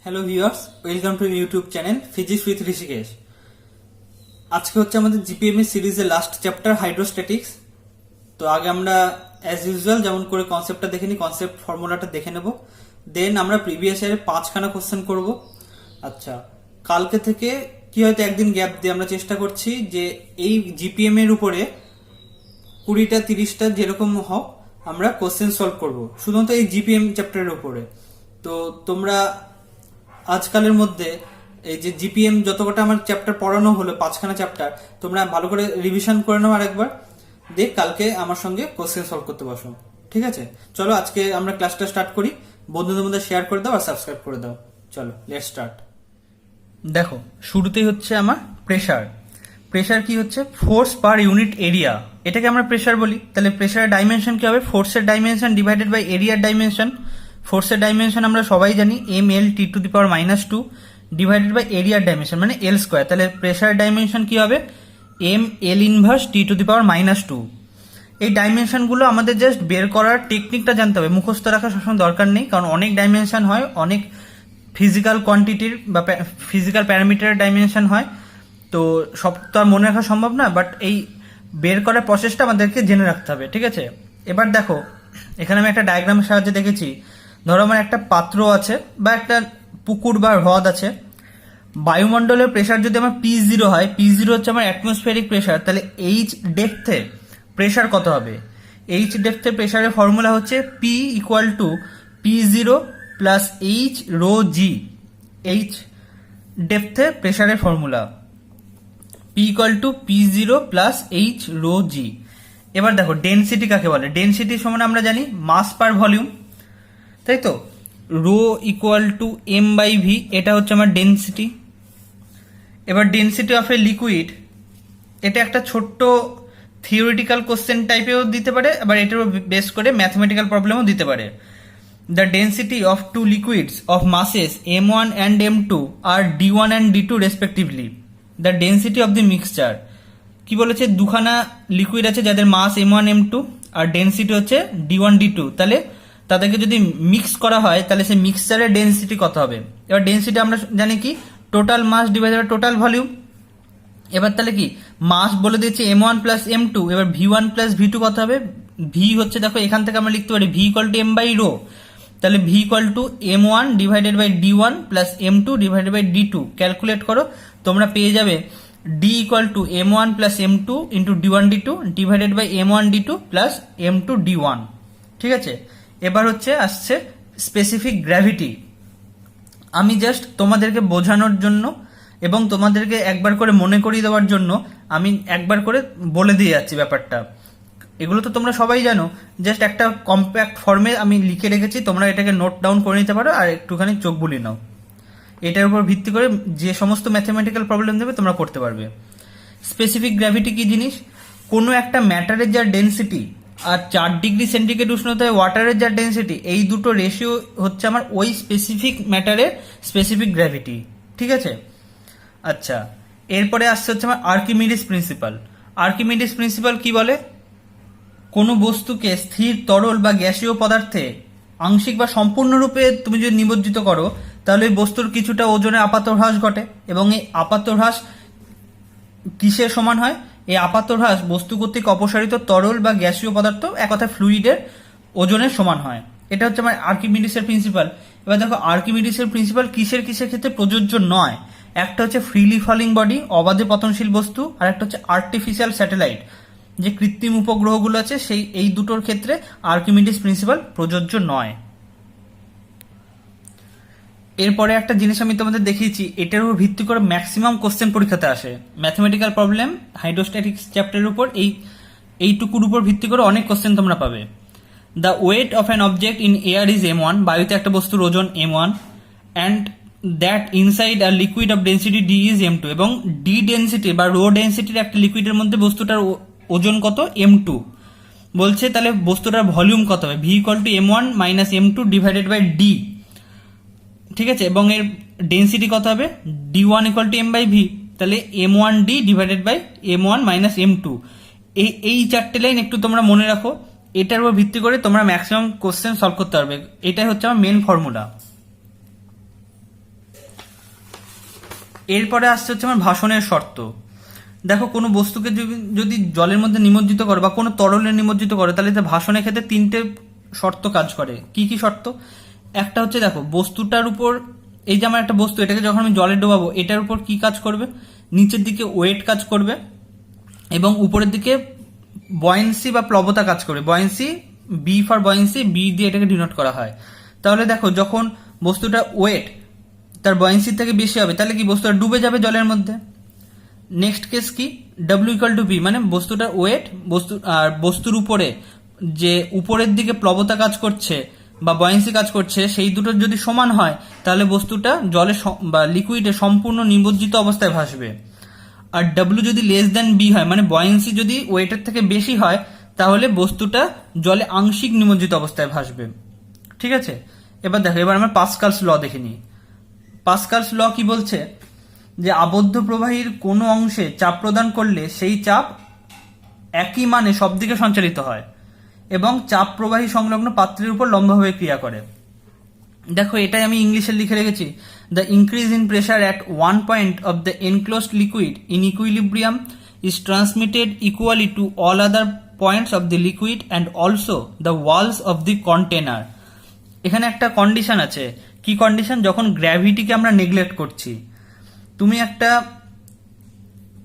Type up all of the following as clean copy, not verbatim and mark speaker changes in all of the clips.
Speaker 1: Hello viewers, welcome to YouTube channel physics with Rishikesh. আজকে হচ্ছে আমাদের জিপিএমএস সিরিজের লাস্ট চ্যাপ্টার হাইড্রোস্ট্যাটিক্স। তো আগে আমরা অ্যাজ ইউজুয়াল যেমন করে কনসেপ্টটা দেখে নিই, কনসেপ্ট ফর্মুলাটা দেখে নেব, দেন আমরা প্রিভিয়াস ইয়ারে 5খানা কোশ্চেন করব। আচ্ছা, কালকে থেকে কি হয়তো একদিন গ্যাপ দিয়ে আমরা চেষ্টা করছি যে এই জিপিএম এর উপরে 20টা 30টা যেরকম হোক আমরা কোশ্চেন সলভ করব, শুধুমাত্র এই জিপিএম চ্যাপ্টারের উপরে। তো তোমরা আজকালের মধ্যে এই যে জিপিএম যতটা আমার চ্যাপ্টার পড়ানো হলো 5খানা চ্যাপ্টার, তোমরা ভালো করে রিভিশন করে নাও আরেকবার, দেখ কালকে আমার সঙ্গে কোশ্চেন সলভ করতে বসো। ঠিক আছে, চলো আজকে আমরা ক্লাসটা স্টার্ট করি। বন্ধুদের মধ্যে শেয়ার করে দাও আর সাবস্ক্রাইব করে দাও। চলো লেটস স্টার্ট। দেখো, শুরুতেই হচ্ছে আমার প্রেসার। প্রেসার কি হচ্ছে? ফোর্স পার ইউনিট এরিয়া, এটাকে আমরা প্রেসার বলি। তাহলে প্রেসারের ডাইমেনশন কি হবে? ফোর্সের ডাইমেনশন ডিভাইডেড বাই এরিয়ার ডাইমেনশন। ফোর্সের ডাইমেনশন আমরা সবাই জানি M L T to the power -2 divided by এরিয়ার ডাইমেনশন মানে এল স্কোয়ার। তাহলে প্রেসারের ডাইমেনশন কি হবে? M L inverse T to the power -2। এই ডাইমেনশনগুলো আমাদের জাস্ট বের করার টেকনিকটা জানতে হবে, মুখস্থ রাখা সবসময় দরকার নেই, কারণ অনেক ডাইমেনশন হয়, অনেক ফিজিক্যাল কোয়ান্টিটির বা ফিজিক্যাল প্যারামিটারের ডাইমেনশন হয়। তো সব তো আর মনে রাখা সম্ভব না, বাট এই বের করার প্রসেসটা আমাদেরকে জেনে রাখতে হবে। ঠিক আছে, এবার দেখো এখানে আমি একটা ডায়াগ্রামের সাহায্যে দেখেছি। ধরো আমার একটা পাত্র আছে বা একটা পুকুর বা হ্রদ আছে। বায়ুমণ্ডলের প্রেসার যদি আমার P0 হয়, P0 হচ্ছে আমার অ্যাটমসফিয়ারিক প্রেসার, তাহলে এইচ ডেপথে প্রেসার কত হবে? এইচ ডেপথে প্রেসারের ফর্মুলা হচ্ছে P equal to P0 plus H rho G. H ডেপথে প্রেসারের formula P equal to P0 plus H rho G. এবার দেখো ডেনসিটি কাকে বলে? ডেনসিটি সমান আমরা জানি মাস পার ভলিউম, তাই তো? Rho equal to M by V, এটা হচ্ছে আমার ডেনসিটি। এবার ডেনসিটি অফ এ লিকুইড, এটা একটা ছোট্ট থিওরিটিক্যাল কোশ্চেন টাইপেও দিতে পারে, আবার এটারও বেস করে ম্যাথমেটিক্যাল প্রবলেমও দিতে পারে। The density of two liquids of masses m1 and m2 আর d1 and d2 respectively. The density of the mixture, কি বলেছে? দুখানা লিকুইড আছে যাদের মাস m1 m2 আর ডেন্সিটি হচ্ছে d1 d2, তাহলে তাদেরকে যদি মিক্স করা হয় তাহলে সেই মিক্সচারের ডেন্সিটি কত হবে? এবার ডেন্সিটি আমরা জানি কি total mass divided by total volume. এবার তাহলে কি মাস বলে দিয়েছে m1 প্লাস m2, এবার v1 প্লাস v2 কত হবে? ভি হচ্ছে, দেখো এখান থেকে আমরা লিখতে পারি V equal to M by rho, তাহলে V equal to m1 divided by d1 plus m2 divided by d2। Calculate করো, তোমরা পেয়ে যাবে d equal to m1 plus m2 into d1 d2 divided by m1 d2 plus m2 d1। ঠিক আছে, এবার হচ্ছে আসছে স্পেসিফিক গ্র্যাভিটি। আমি জাস্ট তোমাদেরকে বোঝানোর জন্য এবং তোমাদেরকে একবার করে মনে করিয়ে দেওয়ার জন্য আমি একবার করে বলে দিয়ে যাচ্ছি ব্যাপারটা। এগুলো তো তোমরা সবাই জানো, জাস্ট একটা কম্প্যাক্ট ফর্মে আমি লিখে রেখেছি, তোমরা এটাকে নোট ডাউন করে নিতে পারো আর একটুখানি চোখ বুলিয়ে নাও। এটার উপর ভিত্তি করে যে সমস্ত ম্যাথমেটিক্যাল প্রবলেম দেবে তোমরা করতে পারবে। স্পেসিফিক গ্র্যাভিটি কি জিনিস? কোনো একটা ম্যাটারের যার ডেন্সিটি আর 4 ডিগ্রি সেন্টিগ্রেড উষ্ণতায় ওয়াটারের যার ডেন্সিটি, এই দুটো রেশিও হচ্ছে আমার ওই স্পেসিফিক ম্যাটারের স্পেসিফিক গ্র্যাভিটি। ঠিক আছে, আচ্ছা এরপরে আসছে হচ্ছে আমার আর্কিমিডিস প্রিন্সিপাল। আর্কিমিডিস প্রিন্সিপাল কি বলে? কোনো বস্তুকে স্থির তরল বা গ্যাসীয় পদার্থে আংশিক বা সম্পূর্ণরূপে তুমি যদি নিমজ্জিত করো তাহলে ওই বস্তুর কিছুটা ওজনে আপাত হ্রাস ঘটে, এবং এই আপাত হ্রাস কিসের সমান হয়? এই আপাত হ্রাস বস্তু কর্তৃক অপসারিত তরল বা গ্যাসীয় পদার্থ, এক কথায় ফ্লুইডের ওজনের সমান হয়। এটা হচ্ছে আমার আর্কিমিডিসের প্রিন্সিপাল। এবার দেখো আর্কিমিডিসের প্রিন্সিপাল কিসের কিসের ক্ষেত্রে প্রযোজ্য নয়। একটা হচ্ছে ফ্রিলি ফলিং বডি, অবাধে পতনশীল বস্তু, আর একটা হচ্ছে আর্টিফিশিয়াল স্যাটেলাইট, যে কৃত্রিম উপগ্রহগুলো আছে, এই দুটোর ক্ষেত্রে আর্কিমিডিস প্রিন্সিপাল প্রযোজ্য নয়। এরপরে একটা জিনিস আমি তোমাদের দেখিয়েছি, এটার উপর ভিত্তি করে ম্যাক্সিমাম কোশ্চেন পরীক্ষাতে আসে ম্যাথমেটিক্যাল প্রবলেম হাইড্রোস্ট্যাটিক্স চ্যাপ্টারের উপর। এইটুকুর উপর ভিত্তি করে অনেক কোশ্চেন তোমরা পাবে। The weight of an object in air is m1, বায়ুতে একটা বস্তুর ওজন m1, অ্যান্ড দ্যাট ইনসাইড আর liquid of density d is m2, এবং ডি ডেন্সিটি বা রো ডেন্সিটির একটা লিকুইডের মধ্যে বস্তুটার ওজন কত? m2 বলছে। তাহলে বস্তুটার ভলিউম কত হবে? V equal to m1 minus m2 divided by D. ঠিক আছে, এবং এর ডেন্সিটি কত হবে? d1 equal to m by V, তাহলে m1d divided by m1 minus m2। এই চারটে লাইন একটু তোমরা মনে রাখো, এটার উপর ভিত্তি করে তোমরা ম্যাক্সিমাম কোশ্চেন সলভ করতে পারবে। এটাই হচ্ছে আমার মেন ফর্মুলা। এরপরে আসছে হচ্ছে আমার ভাষণের শর্ত। দেখো কোনো বস্তুকে যদি জলের মধ্যে নিমজ্জিত করো বা কোনো তরলে নিমজ্জিত করো, তাহলে ভাষণের ক্ষেত্রে 3টে শর্ত কাজ করে। কি কি শর্ত? একটা হচ্ছে দেখো বস্তুটার উপর, এই যে আমার একটা বস্তু, এটাকে যখন আমি জলে ডোবাবো, এটার উপর কি কাজ করবে? নিচের দিকে ওয়েট কাজ করবে এবং উপরের দিকে বয়েন্সি বা প্লবতা কাজ করবে। Buoyancy, B for buoyancy, B দিয়ে এটাকে ডিনোট করা হয়। তাহলে দেখো যখন বস্তুটা ওয়েট তার বয়েন্সি থেকে বেশি হবে, তাহলে কি বস্তুটা ডুবে যাবে জলের মধ্যে। নেক্সট কেস কি? ডাব্লিউ ইকুয়াল টু বি, মানে বস্তুটার ওয়েট আর বস্তুর উপরে যে উপরের দিকে প্লবতা কাজ করছে বা বয়েন্সি কাজ করছে, সেই দুটো যদি সমান হয়, তাহলে বস্তুটা জলে বা লিকুইডে সম্পূর্ণ নিমজ্জিত অবস্থায় ভাসবে। আর ডাব্লিউ যদি লেস দেন বি হয়, মানে বয়েন্সি যদি ওয়েটের থেকে বেশি হয়, তাহলে বস্তুটা জলে আংশিক নিমজ্জিত অবস্থায় ভাসবে। ঠিক আছে, এবার দেখো, এবার আমরা পাস্কালস ল দেখে নিই। পাস্কালস ল কি বলছে? যে আবদ্ধ প্রবাহীর কোনো অংশে চাপ প্রদান করলে সেই চাপ একই মানে সব দিকে সঞ্চালিত হয় এবং চাপ প্রবাহী সংলগ্ন পাত্রের উপর লম্বভাবে ক্রিয়া করে। দেখো এটাই আমি ইংলিশে লিখে রেখেছি, the increase in pressure at one point of the enclosed liquid in equilibrium is transmitted equally to all other points of the liquid and also the walls of the container. এখানে একটা কন্ডিশন আছে। কি condition? যখন গ্র্যাভিটিকে আমরা neglect করছি। তুমি একটা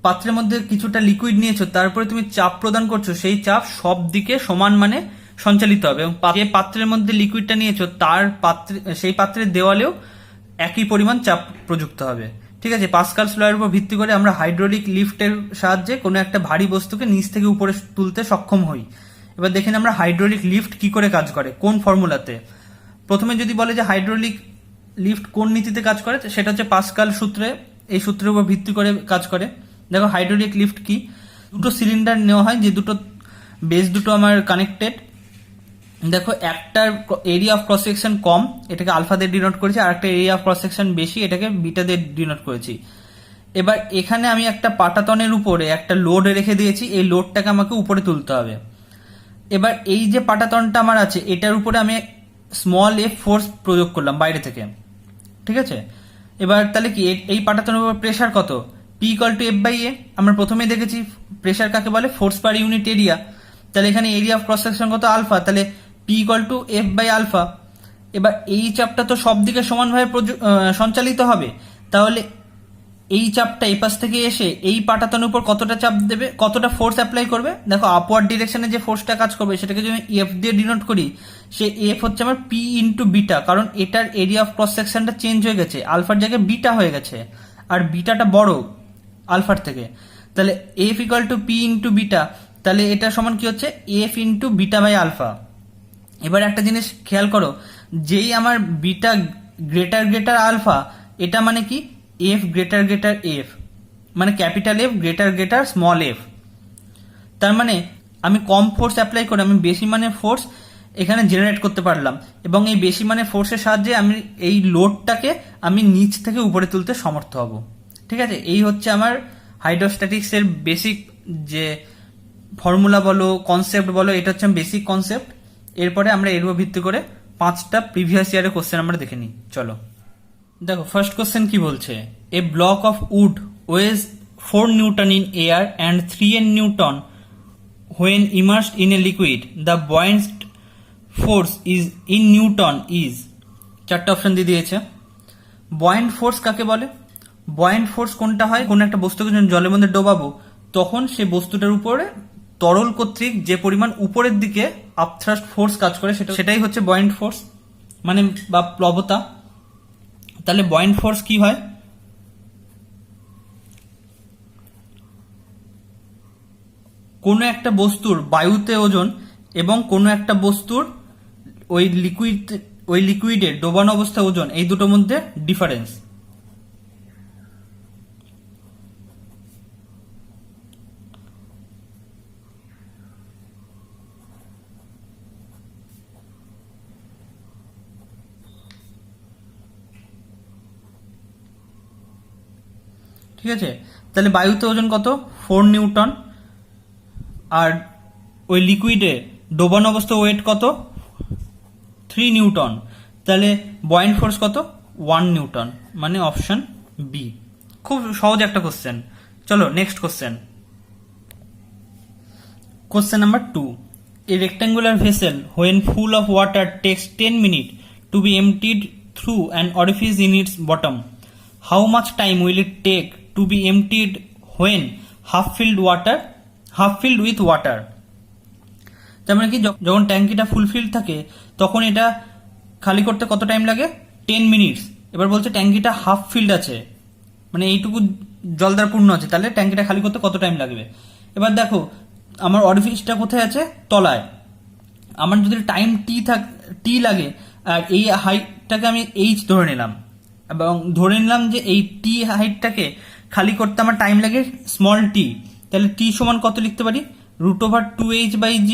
Speaker 1: পাত্রের মধ্যে কিছুটা লিকুইড নিয়েছো, তারপরে তুমি চাপ প্রদান করছো, সেই চাপ সব দিকে সমান মানে সঞ্চালিত হবে এবং যে পাত্রের মধ্যে লিকুইডটা নিয়েছো তার সেই পাত্রের দেওয়ালেও একই পরিমাণ চাপ প্রযুক্ত হবে। ঠিক আছে, পাস্কালস ল এর উপর ভিত্তি করে আমরা হাইড্রোলিক লিফটের সাহায্যে কোনো একটা ভারী বস্তুকে নিচ থেকে উপরে তুলতে সক্ষম হই। এবার দেখেন আমরা হাইড্রোলিক লিফট কি করে কাজ করে, কোন ফর্মুলাতে। প্রথমে যদি বলে যে হাইড্রোলিক লিফট কোন নীতিতে কাজ করে, সেটা হচ্ছে পাস্কাল সূত্রে, এই সূত্রের উপর ভিত্তি করে কাজ করে। দেখো হাইড্রোলিক লিফট কি? দুটো সিলিন্ডার নেওয়া হয়, যে দুটো বেস দুটো আমার কানেক্টেড। দেখো একটার এরিয়া অফ ক্রস সেকশন কম, এটাকে আলফা দিয়ে ডিনোট করেছি, আর একটা এরিয়া অফ ক্রস সেকশন বেশি, এটাকে বিটা দিয়ে ডিনোট করেছি। এবার এখানে আমি একটা পাটাতনের উপরে একটা লোড রেখে দিয়েছি, এই লোডটাকে আমাকে উপরে তুলতে হবে। এবার এই যে পাটাতনটা আমার আছে, এটার উপরে আমি স্মল এফ ফোর্স প্রয়োগ করলাম বাইরে থেকে। ঠিক আছে, এবার তাহলে কি এই পাটাতনের উপর প্রেশার কত? P equal to F by A. আমরা প্রথমেই দেখেছি প্রেশার কাকে বলে, ফোর্স পার ইউনিট এরিয়া। তাহলে এখানে এরিয়া অফ ক্রস সেকশন কত? আলফা, তাহলে P equal to F by alpha. এবার এই চাপটা তো সব দিকে সমানভাবে সঞ্চালিত হবে, তাহলে এই চাপটা এই পাশ থেকে এসে এই পাটাতনের উপর কতটা চাপ দেবে, কতটা ফোর্স অ্যাপ্লাই করবে? দেখো আপওয়ার্ড ডিরেকশনে যে ফোর্সটা কাজ করবে সেটাকে যদি এফ দিয়ে ডিনোট করি, সে এফ হচ্ছে আমার পি ইন্টু বিটা, কারণ এটার এরিয়া অফ ক্রস সেকশনটা চেঞ্জ হয়ে গেছে, আলফার জায়গায় বিটা হয়ে গেছে, আর বিটাটা বড় আলফার থেকে। তাহলে F equal to P into beta, তাহলে এটা সমান কি হচ্ছে? F into beta by alpha. এবার একটা জিনিস খেয়াল করো, যেই আমার বিটা গ্রেটার গ্রেটার আলফা, এটা মানে কি? এফ গ্রেটার গ্রেটার এফ, মানে capital F greater greater small F. তার মানে আমি কম ফোর্স অ্যাপ্লাই করে আমি বেশি মানের ফোর্স এখানে জেনারেট করতে পারলাম, এবং এই বেশি মানের ফোর্সের সাহায্যে আমি এই লোডটাকে আমি নিচ থেকে উপরে তুলতে সমর্থ হব। ঠিক আছে, এই হচ্ছে আমার হাইড্রোস্ট্যাটিক্স এর বেসিক যে ফর্মুলা বলো, কনসেপ্ট বলো, এটা হচ্ছে বেসিক কনসেপ্ট। এরপরে আমরা এর উপর ভিত্তি করে 5টা প্রিভিয়াস ইয়ারের কোশ্চেন আমরা দেখে নিই। চলো দেখো, ফার্স্ট কোশ্চেন কি বলছে? A block of wood weighs 4 newton in air and 3 Newton when immersed in a liquid. The buoyant force is in Newton is, 4টা অপশন দিয়ে দিয়েছে। বয়েন্ট ফোর্স কাকে বলে? বয়েন্ট ফোর্স কোনটা হয়? কোন একটা বস্তুকে যখন জলের মধ্যে ডোবাবো, তখন সে বস্তুটার উপরে তরল কর্তৃক যে পরিমাণ উপরের দিকে আপথ্রাস্ট ফোর্স কাজ করে, সেটাই হচ্ছে বয়েন্ট ফোর্স, মানে বা প্লবতা। তাহলে বয়েন্ট ফোর্স কি হয়? কোনো একটা বস্তুর বায়ুতে ওজন এবং কোনো একটা বস্তুর ওই লিকুইডের ডোবানো অবস্থা ওজন, এই দুটোর মধ্যে ডিফারেন্স। ঠিক আছে, তাহলে বায়ুতে ওজন কত? 4 নিউটন, আর ওই লিকুইডে ডোবানো অবস্থা ওয়েট কত? 3 নিউটন। তাহলে বয়েন্ট ফোর্স কত? 1 নিউটন, মানে অপশন বি। খুব সহজ একটা কোশ্চেন। চলো next question. Question number 2. A rectangular vessel when full of water takes 10 minutes to be emptied through an orifice in its bottom. How much time will it take to be emptied when half filled with water? তার মানে কি, যখন ট্যাঙ্কিটা fulfil থাকে তখন এটা খালি করতে কত টাইম লাগে? 10 মিনিটস। এবার বলছে ট্যাঙ্কিটা হাফ ফিল্ড আছে, মানে এইটুকু জল দ্বারা পূর্ণ আছে, তাহলে ট্যাঙ্কিটা খালি করতে কত টাইম লাগবে? এবার দেখো আমার অরিফিসটা কোথায় আছে? তলায়। আমার যদি টাইম টি লাগে আর এই হাইটটাকে আমি এইচ ধরে নিলাম এবং ধরে নিলাম যে এই টি হাইটটাকে খালি করতে আমার টাইম লাগে স্মল টি, তাহলে টি সমান কত লিখতে পারি? √2h/g।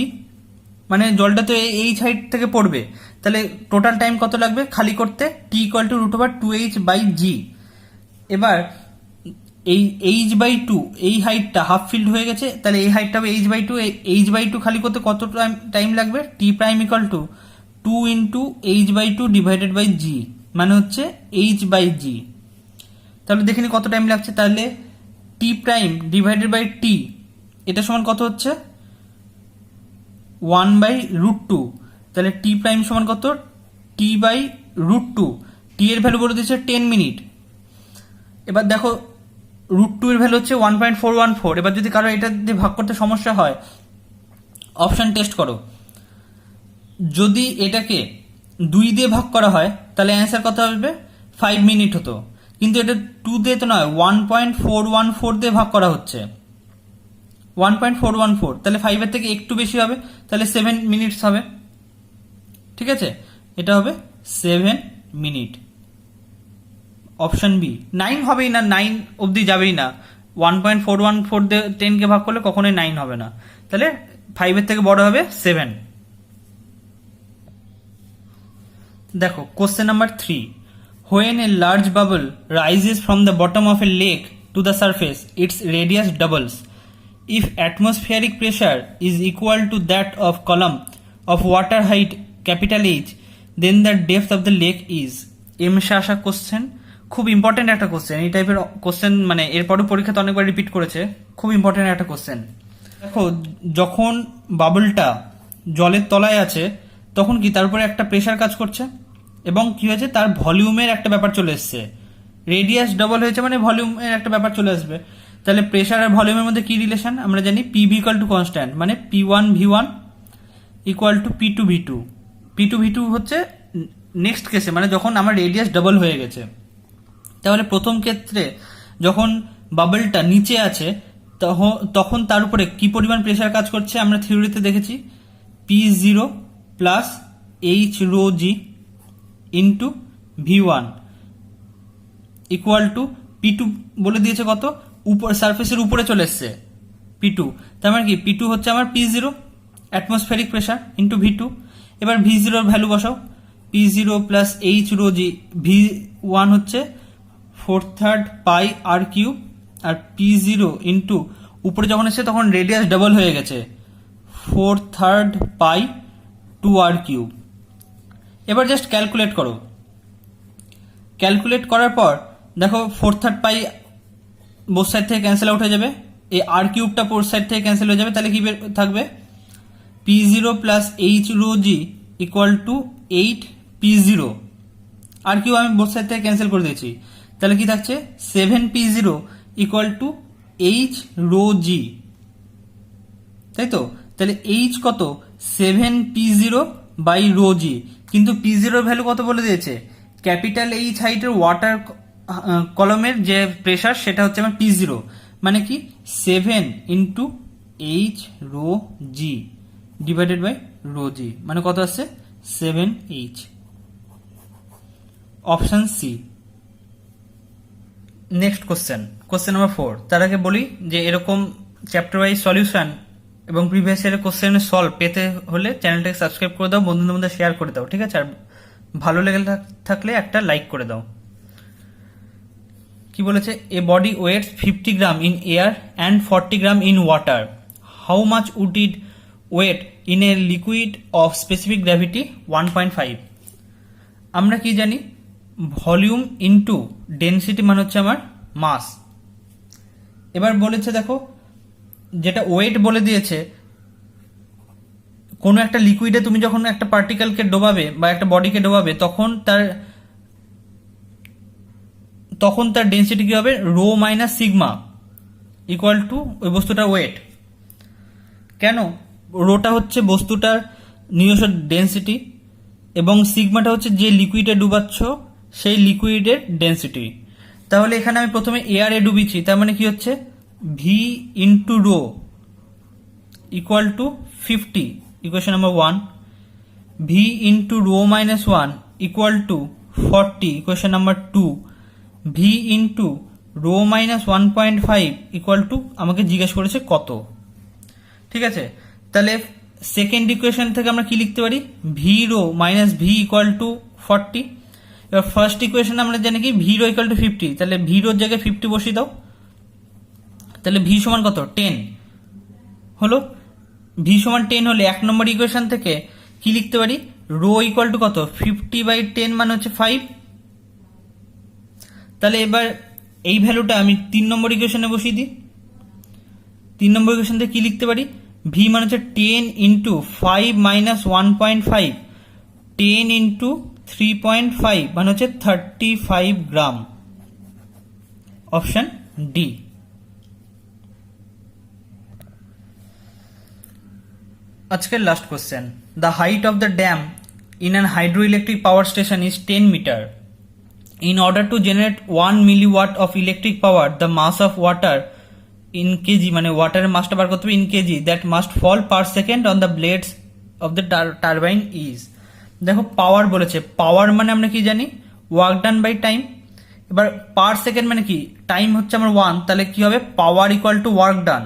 Speaker 1: মানে জলটা তো এইচ হাইট থেকে পড়বে, তাহলে টোটাল টাইম কত লাগবে খালি করতে? T equal to √2h/g। এবার এই h/2 এই হাইটটা হাফ ফিল্ড হয়ে গেছে, তাহলে এই হাইটটা হবে h/2। h/2 খালি করতে কত টাইম লাগবে? T prime equal to 2 × h/2 divided by G, মানে হচ্ছে h/g। তাহলে দেখে নি কত টাইম লাগছে। তাহলে টি প্রাইম ডিভাইডেড বাই টি, এটা সমান কত হচ্ছে? 1/√2। তাহলে টি প্রাইম সমান কত? t/√2। টি এর ভ্যালু বলে দিচ্ছে 10 মিনিট। এবার দেখো √2 এর ভ্যালু হচ্ছে 1.414। এবার যদি কারো এটা দিয়ে ভাগ করতে সমস্যা হয়, অপশন টেস্ট করো। যদি এটাকে 2 দিয়ে ভাগ করা হয় তাহলে অ্যান্সার কত আসবে? 5 মিনিট হতো, কিন্তু এটা 2 দিয়ে তো নয়, 1.414 দিয়ে ভাগ করা হচ্ছে। 1.414, তাহলে 5 এর থেকে একটু বেশি হবে, তাহলে 7 মিনিটস হবে। ঠিক আছে, এটা হবে 7 মিনিট। Option B. 9 হবেই না, 9 অবধি যাবেই না। 1.414 দিয়ে 10 কে ভাগ করলে কখনোই 9 হবে না, তাহলে 5 এর থেকে বড় হবে 7। দেখো question number 3. When a large bubble rises from the bottom of a lake to the surface, its radius doubles. If atmospheric pressure is equal to that of column of water height H, then the depth of the lake is. এমসে আসা question, খুব important একটা question. এই টাইপের question মানে এরপরও পরীক্ষাতে অনেকবার repeat করেছে, খুব ইম্পর্টেন্ট একটা কোশ্চেন। দেখো যখন বাবলটা জলের তলায় আছে তখন কি তার উপরে একটা প্রেশার কাজ করছে এবং কি হয়েছে, তার ভলিউমের একটা ব্যাপার চলে এসছে। রেডিয়াস ডবল হয়েছে মানে ভলিউমের একটা ব্যাপার চলে আসবে। তাহলে প্রেশার আর ভলিউমের মধ্যে কি রিলেশন? আমরা জানি পিভি ইকুয়াল টু কনস্ট্যান্ট, মানে P1V1 equal to P2V2। P2V2 হচ্ছে নেক্সট কেসে, মানে যখন আমার রেডিয়াস ডবল হয়ে গেছে। তাহলে প্রথম ক্ষেত্রে যখন বাবলটা নিচে আছে তখন তার উপরে কি পরিমাণ প্রেশার কাজ করছে আমরা থিওরিতে দেখেছি, P0 plus H/ρg into V1 equal to P2 বলে দিয়েছে কত, উপর সারফেসের উপরে চলে এসছে P2। তার মানে কি P2 হচ্ছে আমার P0 atmospheric pressure into V2। এবার V0 এর ভ্যালু বসাও, P0 প্লাস H/ρg, V1 হচ্ছে 4/3 পাই r3 আর P0 ইন্টু উপরে যখন এসছে তখন রেডিয়াস ডাবল হয়ে গেছে 4/3 পাই 2r3। এবার জাস্ট ক্যালকুলেট করো। ক্যালকুলেট করার পর দেখো 4/3 পাই বোথ সাইড থেকে ক্যান্সেল আউট হয়ে যাবে, এই r3টা বোথ সাইড থেকে ক্যান্সেল হয়ে যাবে, তাহলে কি থাকবে P0 plus H/ρg equal to 8P0। r3 আমি বোথ সাইড থেকে ক্যান্সেল করে দিয়েছি, তাহলে কি থাকছে 7P0 ইকুয়াল টু H/ρg, তাই তো? তাহলে H কত? 7P0 বাই ρg, কিন্তু P0 এর ভ্যালু কত বলে দিয়েছে? ক্যাপিটাল H হাইটের ওয়াটার কলমের যে প্রেসার সেটা হচ্ছে আমার P0, মানে কি 7 into H/ρg divided by ρg, মানে কত আসছে 7H। Option C. Next question number 4। তার আগে বলি যে এরকম চ্যাপ্টার ওয়াইজ সলিউশন এবং প্রিভিয়াস ইয়ারের কোশ্চেনের সলভ পেতে হলে চ্যানেলটাকে সাবস্ক্রাইব করে দাও, বন্ধুদের মধ্যে শেয়ার করে দাও, ঠিক আছে? আর ভালো লেগে থাকলে একটা লাইক করে দাও। কি বলেছে? A body weights 50 gram in air and 40 gram in water, how much would it weigh in a liquid of specific gravity 1.5। আমরা কি জানি ভলিউম ইন্টু ডেনসিটি মানে হচ্ছে আমার মাস, এবার বলেছে দেখো, যেটা ওয়েট বলে দিয়েছে, কোনো একটা লিকুইডে তুমি যখন একটা পার্টিকেলকে ডোবাবে বা একটা বডিকে ডোবাবে তখন তার ডেন্সিটি কি হবে, rho minus sigma equal to ওই বস্তুটার ওয়েট। কেন? রোটা হচ্ছে বস্তুটার নিজস্ব ডেন্সিটি এবং সিগমাটা হচ্ছে যে লিকুইডে ডুবাচ্ছ সেই লিকুইডের ডেন্সিটি। তাহলে এখানে আমি প্রথমে এয়ারে ডুবিছি, তার মানে কি হচ্ছে V into rho equal to 50, equation number 1। V into rho minus 1 equal to 40, equation number 2। V into rho minus 1.5 equal to আমাকে জিজ্ঞেস করেছে কত। ঠিক আছে, তাহলে সেকেন্ড ইকুয়েশন থেকে আমরা কি লিখতে পারি, V rho minus V equal to 40। এবার ফার্স্ট ইকুয়েশন আমরা জানি কি ভি রো ইকুয়াল টু 50, তাহলে ভি রোর জায়গায় 50 বসিয়ে দাও। তাহলে ভি সমান কত, 10 হলো। ভি সমান 10 হলে 1 নম্বর ইকুয়েশন থেকে কি লিখতে পারি, রো ইকুয়াল টু কত, 50/10 মানে হচ্ছে 5। তাহলে এবার এই ভ্যালুটা আমি 3 নম্বর ইকুয়েশনে বসিয়ে দিই। 3 নম্বর ইকুয়েশন থেকে কি লিখতে পারি, ভি মানে হচ্ছে 10 ইন্টু 5 মাইনাস 1.5, 10 ইন্টু 3.5 মানে হচ্ছে 35 গ্রাম। Option D. আজকের last question, the height of the dam in an hydroelectric power station is 10 metre. In order to generate 1 milliwatt of electric power, the mass of water in kg, মানে ওয়াটারের মাসটা বার করতে হবে in KG, that must fall per second on the blades of the turbine is. দেখো power বলেছে, পাওয়ার মানে আমরা কি জানি, ওয়ার্ক ডান বাই টাইম। এবার পার সেকেন্ড মানে কি, টাইম হচ্ছে আমার 1, তাহলে কি হবে, পাওয়ার ইকুয়াল টু ওয়ার্ক ডান।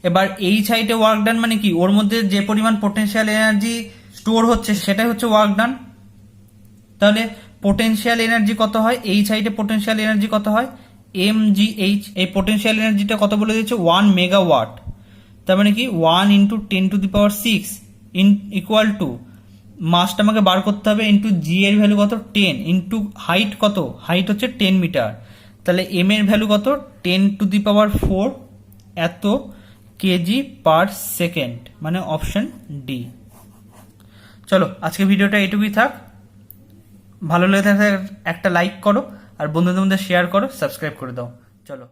Speaker 1: এবার এই সাইডে ওয়ার্ক ডান মানে কি, ওর মধ্যে যে পরিমাণ পোটেনশিয়াল এনার্জি স্টোর হচ্ছে সেটাই হচ্ছে ওয়ার্ক ডান। তাহলে পোটেনশিয়াল এনার্জি কত হয়, এই সাইডে পোটেনশিয়াল এনার্জি কত হয়, mgh। এই পোটেনশিয়াল এনার্জিটা কত বলে দিয়েছে, 1 মেগাওয়াট। তার মানে কি 1 ইন্টু 10⁶ ইকুয়াল টু মাসটা আমাকে বার করতে হবে ইন্টু জি এর ভ্যালু কত, 10 ইন্টু হাইট কত, হাইট হচ্ছে 10 মিটার। তাহলে এম এর ভ্যালু কত, 10⁴ এত কেজি পার সেকেন্ড, মানে অপশন ডি। চলো আজকে ভিডিওটা এটুকুই থাক। ভালো লেগে থাকলে একটা লাইক করো আর বন্ধুদের মধ্যে শেয়ার করো, সাবস্ক্রাইব করে দাও। চলো।